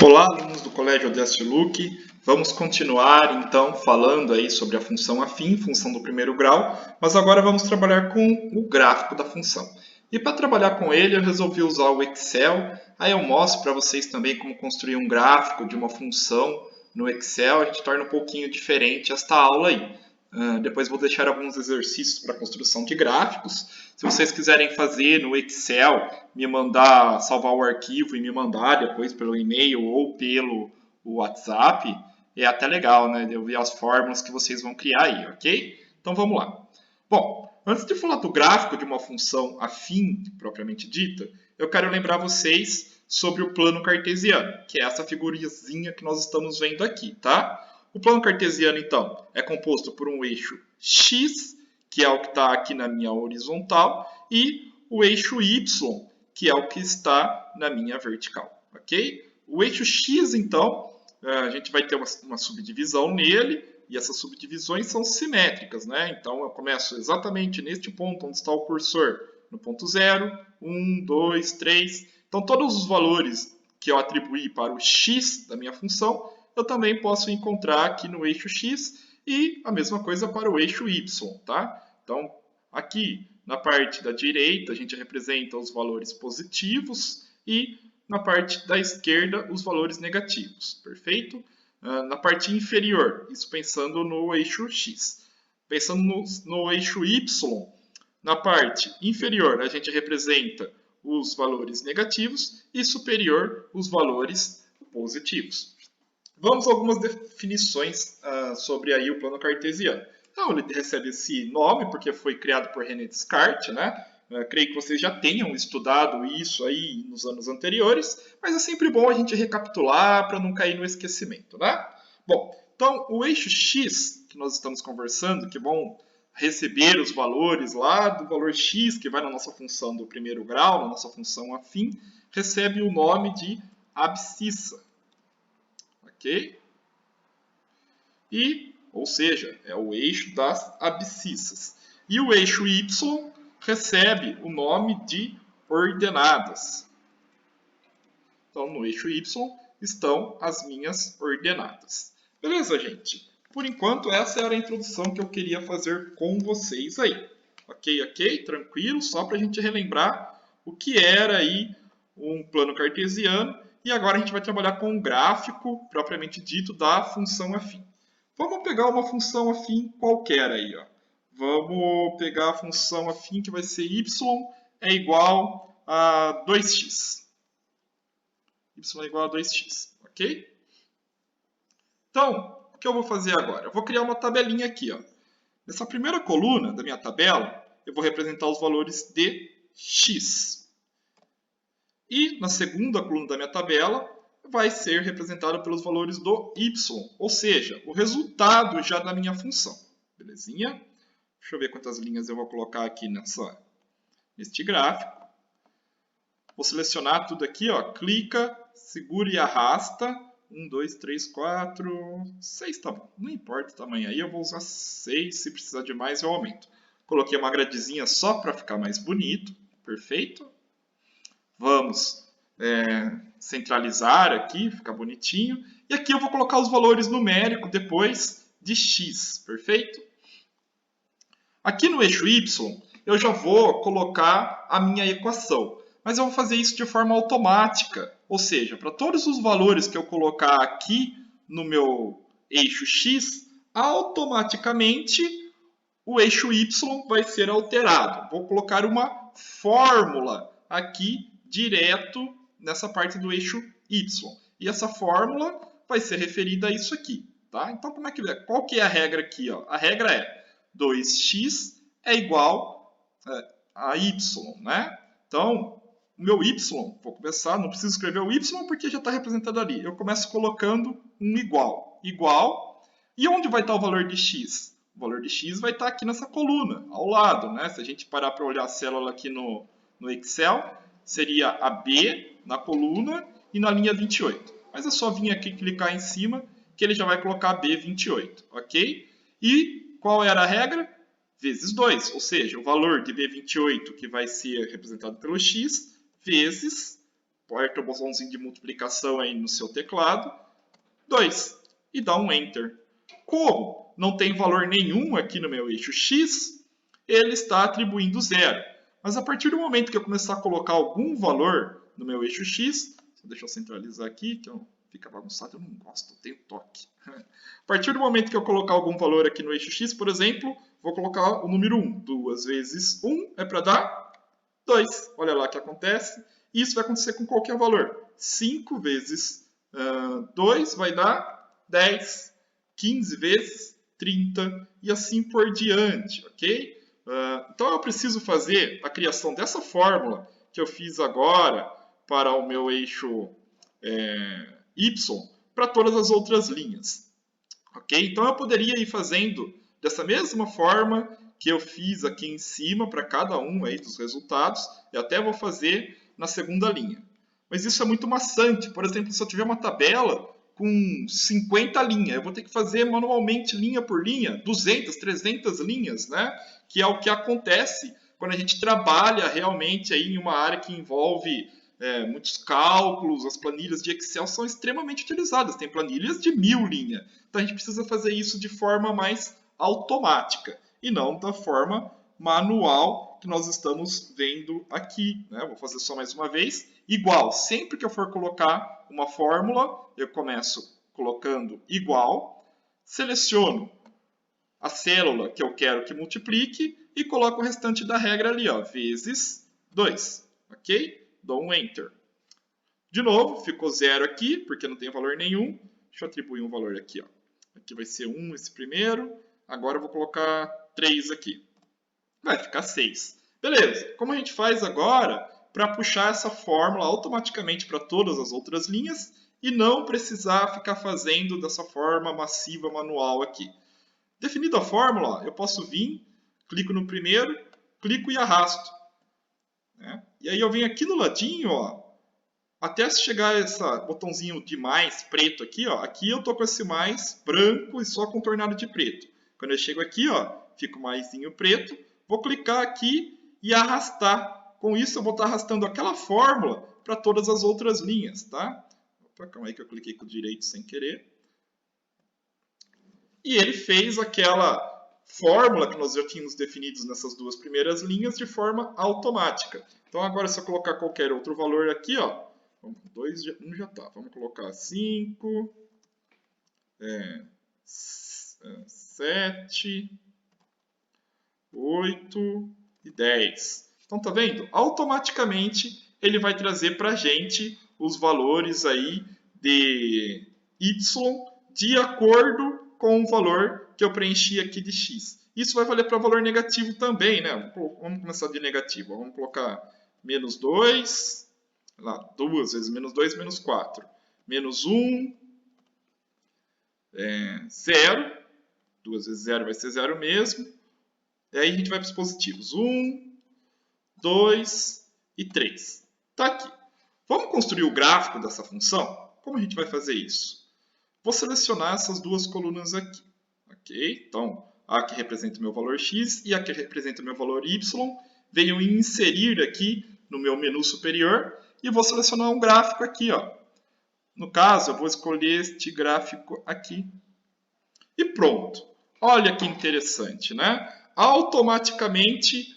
Olá, alunos do Colégio Odeste Luque. Vamos continuar, então, falando aí sobre a função afim, função do primeiro grau, mas agora vamos trabalhar com o gráfico da função. E para trabalhar com ele, eu resolvi usar o Excel. Aí eu mostro para vocês também como construir um gráfico de uma função no Excel. A gente torna um pouquinho diferente esta aula aí. Depois vou deixar alguns exercícios para construção de gráficos. Se vocês quiserem fazer no Excel, me mandar, salvar o arquivo e me mandar depois pelo e-mail ou pelo WhatsApp, é até legal, né? Eu ver as fórmulas que vocês vão criar aí, ok? Então vamos lá. Bom, antes de falar do gráfico de uma função afim, propriamente dita, eu quero lembrar vocês sobre o plano cartesiano, que é essa figurinha que nós estamos vendo aqui, tá? O plano cartesiano, então, é composto por um eixo x, que é o que está aqui na minha horizontal, e o eixo y, que é o que está na minha vertical, ok? O eixo x, então, a gente vai ter uma subdivisão nele, e essas subdivisões são simétricas, né? Então, eu começo exatamente neste ponto onde está o cursor, no ponto 0, 1, 2, 3. Então, todos os valores que eu atribuí para o x da minha função, eu também posso encontrar aqui no eixo x e a mesma coisa para o eixo y, tá? Então, aqui na parte da direita, a gente representa os valores positivos e na parte da esquerda, os valores negativos, perfeito? Na parte inferior, isso pensando no eixo x. Pensando no eixo y, na parte inferior, a gente representa os valores negativos e superior, os valores positivos. Vamos a algumas definições sobre aí o plano cartesiano. Então, ele recebe esse nome porque foi criado por René Descartes, né? Creio que vocês já tenham estudado isso aí nos anos anteriores, mas é sempre bom a gente recapitular para não cair no esquecimento, né? Bom, então o eixo x que nós estamos conversando, que vão receber os valores lá do valor x que vai na nossa função do primeiro grau, na nossa função afim, recebe o nome de abscissa. Ok? Ou seja, é o eixo das abscissas. E o eixo y recebe o nome de ordenadas. Então, no eixo y estão as minhas ordenadas. Beleza, gente? Por enquanto, essa era a introdução que eu queria fazer com vocês aí. Ok? Tranquilo? Só para a gente relembrar o que era aí um plano cartesiano. E agora a gente vai trabalhar com um gráfico, propriamente dito, da função afim. Vamos pegar uma função afim qualquer aí, ó. Vamos pegar a função afim que vai ser y é igual a 2x. Y é igual a 2x, ok? Então, o que eu vou fazer agora? Eu vou criar uma tabelinha aqui, ó. Nessa primeira coluna da minha tabela, eu vou representar os valores de x. E na segunda coluna da minha tabela, vai ser representado pelos valores do y, ou seja, o resultado já da minha função. Belezinha? Deixa eu ver quantas linhas eu vou colocar aqui neste gráfico. Vou selecionar tudo aqui, ó, clica, segura e arrasta. 1, 2, 3, 4, 6 tá bom. Não importa o tamanho aí, eu vou usar 6, se precisar de mais eu aumento. Coloquei uma gradezinha só para ficar mais bonito, perfeito? Vamos centralizar aqui, ficar bonitinho. E aqui eu vou colocar os valores numéricos depois de x, perfeito? Aqui no eixo y, eu já vou colocar a minha equação. Mas eu vou fazer isso de forma automática. Ou seja, para todos os valores que eu colocar aqui no meu eixo x, automaticamente o eixo y vai ser alterado. Vou colocar uma fórmula aqui direto nessa parte do eixo y. E essa fórmula vai ser referida a isso aqui. Tá? Então, como é que é? Qual que é a regra aqui? Ó? A regra é 2x é igual a y. Né? Então, o meu y, vou começar, não preciso escrever o y porque já está representado ali. Eu começo colocando um igual. Igual. E onde vai estar o valor de x? O valor de x vai estar aqui nessa coluna, ao lado. Né? Se a gente parar para olhar a célula aqui no Excel, seria a B na coluna e na linha 28. Mas é só vir aqui clicar em cima que ele já vai colocar B28, ok? E qual era a regra? Vezes 2, ou seja, o valor de B28 que vai ser representado pelo x, vezes aperta o botãozinho de multiplicação aí no seu teclado, 2, e dá um Enter. Como não tem valor nenhum aqui no meu eixo X, ele está atribuindo 0. Mas a partir do momento que eu começar a colocar algum valor no meu eixo X, deixa eu centralizar aqui, que fica bagunçado, eu não gosto, eu tenho toque. A partir do momento que eu colocar algum valor aqui no eixo X, por exemplo, vou colocar o número 1. 2 vezes 1 é para dar 2. Olha lá o que acontece. E isso vai acontecer com qualquer valor. 5 vezes 2 vai dar 10. 15 vezes 30 e assim por diante, ok? Então eu preciso fazer a criação dessa fórmula que eu fiz agora para o meu eixo y para todas as outras linhas. Ok? Então eu poderia ir fazendo dessa mesma forma que eu fiz aqui em cima para cada um aí dos resultados. Eu até vou fazer na segunda linha. Mas isso é muito maçante. Por exemplo, se eu tiver uma tabela com 50 linhas, eu vou ter que fazer manualmente linha por linha, 200, 300 linhas, né? Que é o que acontece quando a gente trabalha realmente aí em uma área que envolve muitos cálculos. As planilhas de Excel são extremamente utilizadas, tem planilhas de 1000 linhas. Então a gente precisa fazer isso de forma mais automática e não da forma manual que nós estamos vendo aqui, né? Vou fazer só mais uma vez. Igual, sempre que eu for colocar uma fórmula, eu começo colocando igual, seleciono a célula que eu quero que multiplique e coloco o restante da regra ali, ó, vezes 2, ok? Dou um Enter. De novo, ficou 0 aqui, porque não tem valor nenhum. Deixa eu atribuir um valor aqui, ó. Aqui vai ser 1 esse primeiro. Agora eu vou colocar 3 aqui. Vai ficar 6. Beleza. Como a gente faz agora para puxar essa fórmula automaticamente para todas as outras linhas e não precisar ficar fazendo dessa forma massiva manual aqui? Definida a fórmula, eu posso vir, clico no primeiro, clico e arrasto. Né? E aí eu venho aqui no ladinho, ó, até chegar esse botãozinho de mais preto aqui, ó, aqui eu estou com esse mais branco e só contornado de preto. Quando eu chego aqui, ó, fica o maisinho preto, vou clicar aqui e arrastar. Com isso eu vou estar arrastando aquela fórmula para todas as outras linhas, tá? Opa, calma aí que eu cliquei com o direito sem querer. E ele fez aquela fórmula que nós já tínhamos definido nessas duas primeiras linhas de forma automática. Então agora se eu colocar qualquer outro valor aqui, ó, 1 já está. Vamos colocar 5, 7, 8 e 10. Então tá vendo? Automaticamente ele vai trazer para a gente os valores aí de y de acordo com o valor que eu preenchi aqui de x. Isso vai valer para valor negativo também, né? Vamos começar de negativo. Vamos colocar menos 2, lá, 2 vezes menos 2, menos 4. Menos 1, 0. 2 vezes 0 vai ser 0 mesmo. E aí a gente vai para os positivos. 1, 2 e 3. Está aqui. Vamos construir o gráfico dessa função? Como a gente vai fazer isso? Vou selecionar essas duas colunas aqui. Ok? Então, a que representa o meu valor x e a que representa o meu valor y. Venho inserir aqui no meu menu superior e vou selecionar um gráfico aqui, ó. No caso, eu vou escolher este gráfico aqui. E pronto. Olha que interessante, né? Automaticamente,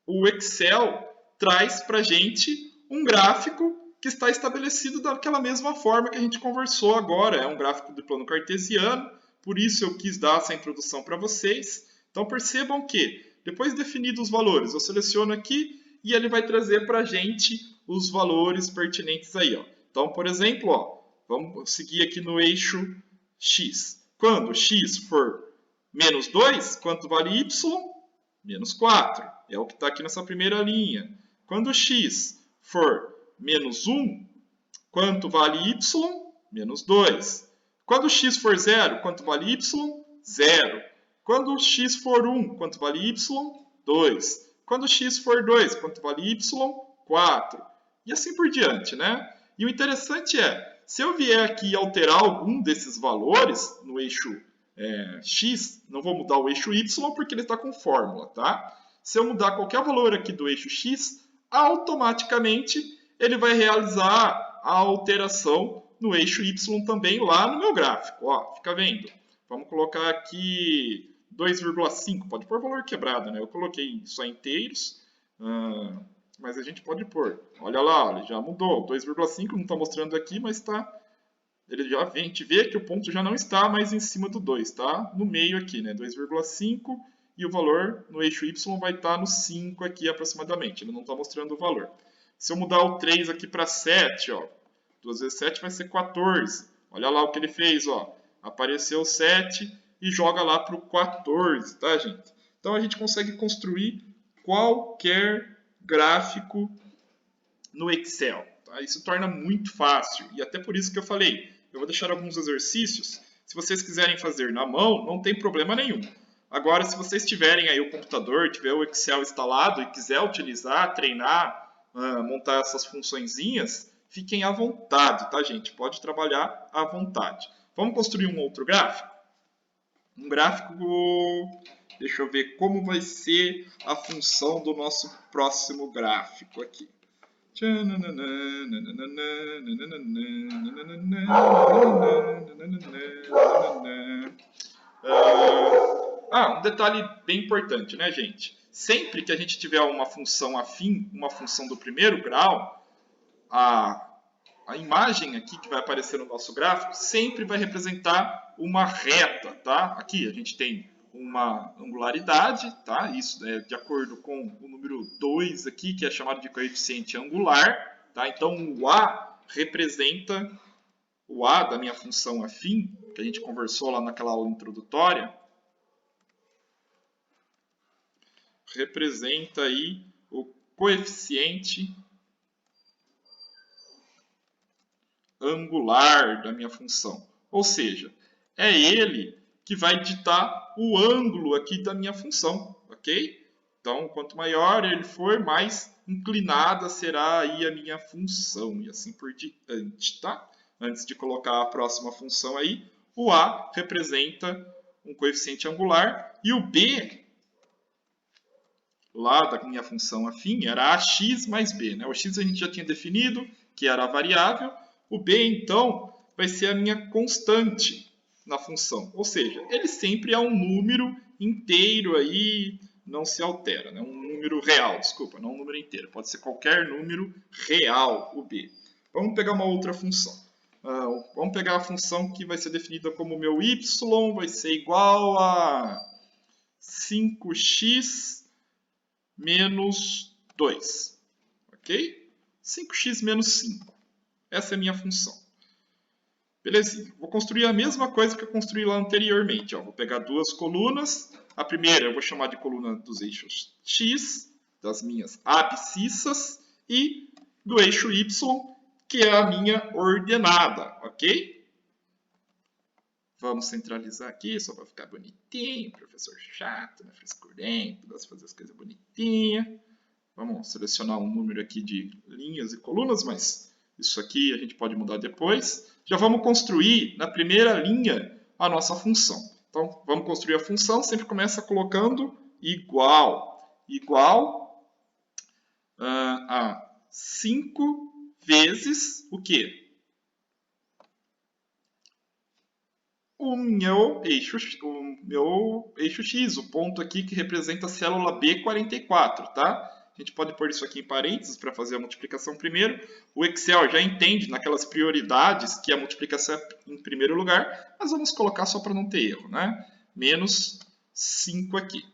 o Excel traz para a gente um gráfico que está estabelecido daquela mesma forma que a gente conversou agora. É um gráfico de plano cartesiano, por isso eu quis dar essa introdução para vocês. Então percebam que, depois de definidos os valores, eu seleciono aqui e ele vai trazer para a gente os valores pertinentes aí. Ó. Então, por exemplo, ó, vamos seguir aqui no eixo x. Quando x for menos 2, quanto vale y? Menos 4. É o que está aqui nessa primeira linha. Quando x for menos 1, quanto vale y? Menos 2. Quando x for 0, quanto vale y? 0. Quando x for 1, quanto vale y? 2. Quando x for 2, quanto vale y? 4. E assim por diante, né? E o interessante é, se eu vier aqui alterar algum desses valores no eixo x, não vou mudar o eixo y porque ele está com fórmula, tá? Se eu mudar qualquer valor aqui do eixo x, automaticamente ele vai realizar a alteração no eixo Y também lá no meu gráfico. Ó, fica vendo? Vamos colocar aqui 2,5, pode pôr valor quebrado, né? Eu coloquei só inteiros, mas a gente pode pôr. Olha lá, ele já mudou. 2,5 não está mostrando aqui, mas está. Ele já vem, a gente vê que o ponto já não está mais em cima do 2, tá? No meio aqui, né? 2,5 e o valor no eixo Y vai estar no 5 aqui aproximadamente. Ele não está mostrando o valor. Se eu mudar o 3 aqui para 7, ó, 2 vezes 7 vai ser 14. Olha lá o que ele fez, ó. Apareceu 7 e joga lá para o 14, tá, gente? Então a gente consegue construir qualquer gráfico no Excel. Tá? Isso torna muito fácil. E até por isso que eu falei, eu vou deixar alguns exercícios. Se vocês quiserem fazer na mão, não tem problema nenhum. Agora, se vocês tiverem aí o computador, tiver o Excel instalado e quiser utilizar, treinar, montar essas funçõezinhas, fiquem à vontade, tá, gente? Pode trabalhar à vontade. Vamos construir um outro gráfico? Um gráfico, deixa eu ver como vai ser a função do nosso próximo gráfico aqui. Um detalhe bem importante, né, gente? Sempre que a gente tiver uma função afim, uma função do primeiro grau, a imagem aqui que vai aparecer no nosso gráfico sempre vai representar uma reta, tá? Aqui a gente tem uma angularidade, tá? Isso é de acordo com o número 2 aqui, que é chamado de coeficiente angular, tá? Então o A representa o A da minha função afim, que a gente conversou lá naquela aula introdutória, representa aí o coeficiente angular da minha função. Ou seja, é ele que vai ditar o ângulo aqui da minha função, ok? Então, quanto maior ele for, mais inclinada será aí a minha função e assim por diante, tá? Antes de colocar a próxima função aí, o A representa um coeficiente angular e o B lá da minha função afim era ax mais b. Né? O x a gente já tinha definido, que era a variável. O b, então, vai ser a minha constante na função. Ou seja, ele sempre é um número inteiro aí, não se altera. Né? Um número real, desculpa, não um número inteiro. Pode ser qualquer número real, o b. Vamos pegar uma outra função. Vamos pegar a função que vai ser definida como meu y vai ser igual a 5x menos 2, ok? 5x menos 5. Essa é a minha função. Belezinha. Vou construir a mesma coisa que eu construí lá anteriormente. Ó. Vou pegar duas colunas. A primeira eu vou chamar de coluna dos eixos x, das minhas abscissas, e do eixo y, que é a minha ordenada, ok? Vamos centralizar aqui, só para ficar bonitinho, professor chato, né? Frescurento, gosta de fazer as coisas bonitinhas. Vamos selecionar um número aqui de linhas e colunas, mas isso aqui a gente pode mudar depois. Já vamos construir na primeira linha a nossa função. Então, vamos construir a função, sempre começa colocando igual. Igual a 5 vezes o quê? O meu eixo X, o ponto aqui que representa a célula B44, tá? A gente pode pôr isso aqui em parênteses para fazer a multiplicação primeiro. O Excel já entende naquelas prioridades que a multiplicação é em primeiro lugar, mas vamos colocar só para não ter erro, né? Menos 5 aqui.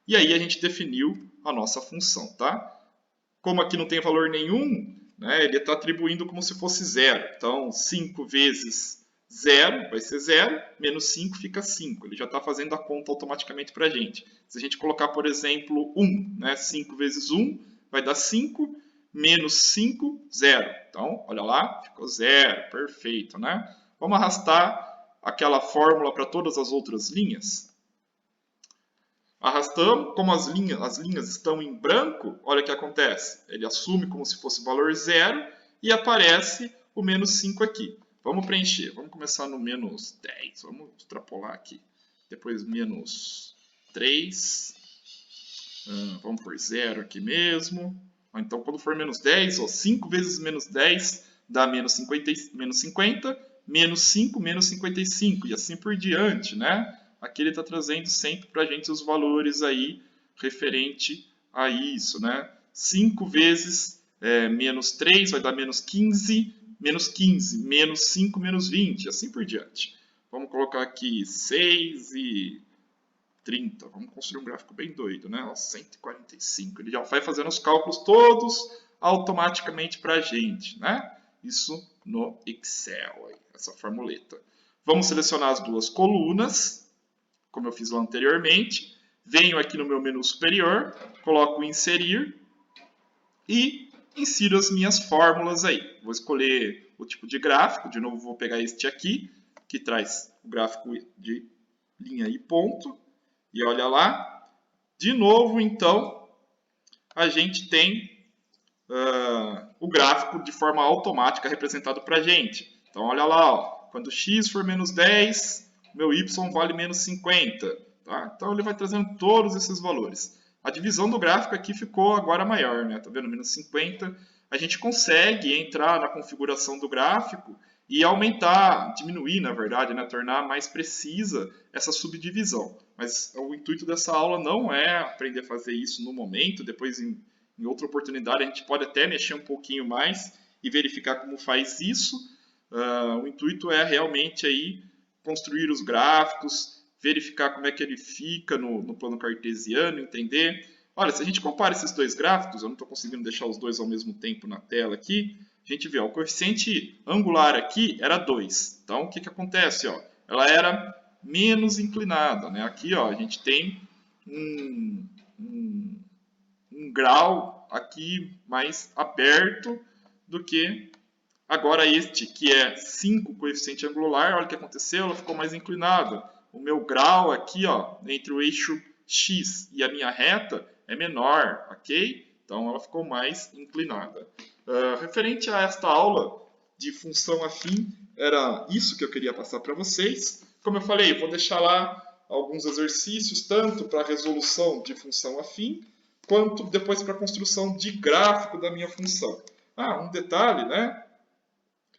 E aí a gente definiu a nossa função, tá? Como aqui não tem valor nenhum, né, ele está atribuindo como se fosse zero. Então, 5 vezes 0 vai ser 0, menos 5 fica 5. Ele já está fazendo a conta automaticamente para a gente. Se a gente colocar, por exemplo, 1, né, 5 vezes 1 vai dar 5, menos 5, 0. Então, olha lá, ficou 0, perfeito. Né? Vamos arrastar aquela fórmula para todas as outras linhas. Arrastamos, como as linhas estão em branco, olha o que acontece. Ele assume como se fosse valor 0 e aparece o menos 5 aqui. Vamos preencher. Vamos começar no menos 10. Vamos extrapolar aqui. Depois menos 3. Vamos por 0 aqui mesmo. Então, quando for menos 10, ó, 5 vezes menos 10 dá menos 50, menos 5, menos 55, e assim por diante, né? Aqui ele está trazendo sempre para a gente os valores aí referente a isso, né? 5 vezes menos 3 vai dar menos 15, menos 5, menos 20, assim por diante. Vamos colocar aqui 6 e 30. Vamos construir um gráfico bem doido, né? 145. Ele já vai fazendo os cálculos todos automaticamente para a gente, né? Isso no Excel, aí, essa formuleta. Vamos selecionar as duas colunas, como eu fiz lá anteriormente. Venho aqui no meu menu superior, coloco inserir e insiro as minhas fórmulas aí. Vou escolher o tipo de gráfico, de novo vou pegar este aqui, que traz o gráfico de linha e ponto. E olha lá, de novo, então, a gente tem o gráfico de forma automática representado para a gente. Então, olha lá, ó, quando x for menos 10, meu y vale menos 50. Tá? Então, ele vai trazendo todos esses valores. A divisão do gráfico aqui ficou agora maior, né? Tá vendo? Menos 50. A gente consegue entrar na configuração do gráfico e aumentar, diminuir, na verdade, né? Tornar mais precisa essa subdivisão. Mas o intuito dessa aula não é aprender a fazer isso no momento, depois em outra oportunidade a gente pode até mexer um pouquinho mais e verificar como faz isso. O intuito é realmente aí construir os gráficos, verificar como é que ele fica no plano cartesiano, entender. Olha, se a gente compara esses dois gráficos, eu não estou conseguindo deixar os dois ao mesmo tempo na tela aqui, a gente vê, ó, o coeficiente angular aqui era 2. Então, o que acontece? Ó? Ela era menos inclinada. Né? Aqui ó, a gente tem um grau aqui mais aberto do que agora este, que é 5 coeficiente angular. Olha o que aconteceu, ela ficou mais inclinada. O meu grau aqui, ó, entre o eixo X e a minha reta é menor, ok? Então ela ficou mais inclinada. Referente a esta aula de função afim, era isso que eu queria passar para vocês. Como eu falei, vou deixar lá alguns exercícios, tanto para a resolução de função afim, quanto depois para a construção de gráfico da minha função. Um detalhe, né?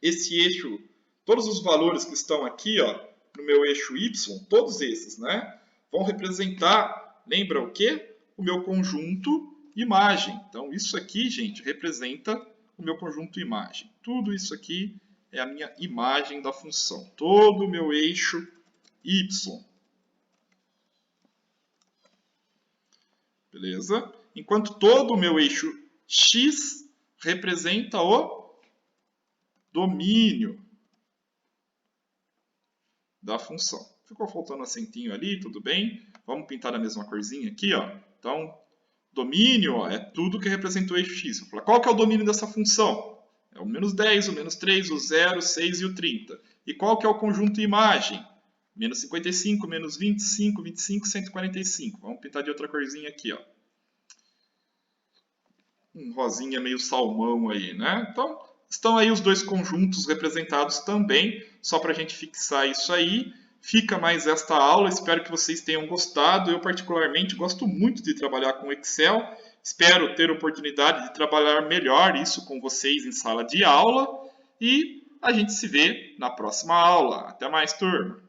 Esse eixo, todos os valores que estão aqui, ó, no meu eixo Y, todos esses, né, vão representar, lembra o quê? O meu conjunto imagem. Então, isso aqui, gente, representa o meu conjunto imagem. Tudo isso aqui é a minha imagem da função. Todo o meu eixo Y. Beleza? Enquanto todo o meu eixo X representa o domínio da função. Ficou faltando acentinho ali, tudo bem. Vamos pintar a mesma corzinha aqui, ó. Então, domínio ó, é tudo que representa o eixo X. Vou falar, qual que é o domínio dessa função? É o menos 10, o menos 3, o 0, 6 e o 30. E qual que é o conjunto imagem? Menos 55, menos 25, 25, 145. Vamos pintar de outra corzinha aqui, ó. Um rosinha meio salmão aí, né? Então, estão aí os dois conjuntos representados também, só para a gente fixar isso aí. Fica mais esta aula, espero que vocês tenham gostado. Eu, particularmente, gosto muito de trabalhar com Excel. Espero ter a oportunidade de trabalhar melhor isso com vocês em sala de aula. E a gente se vê na próxima aula. Até mais, turma!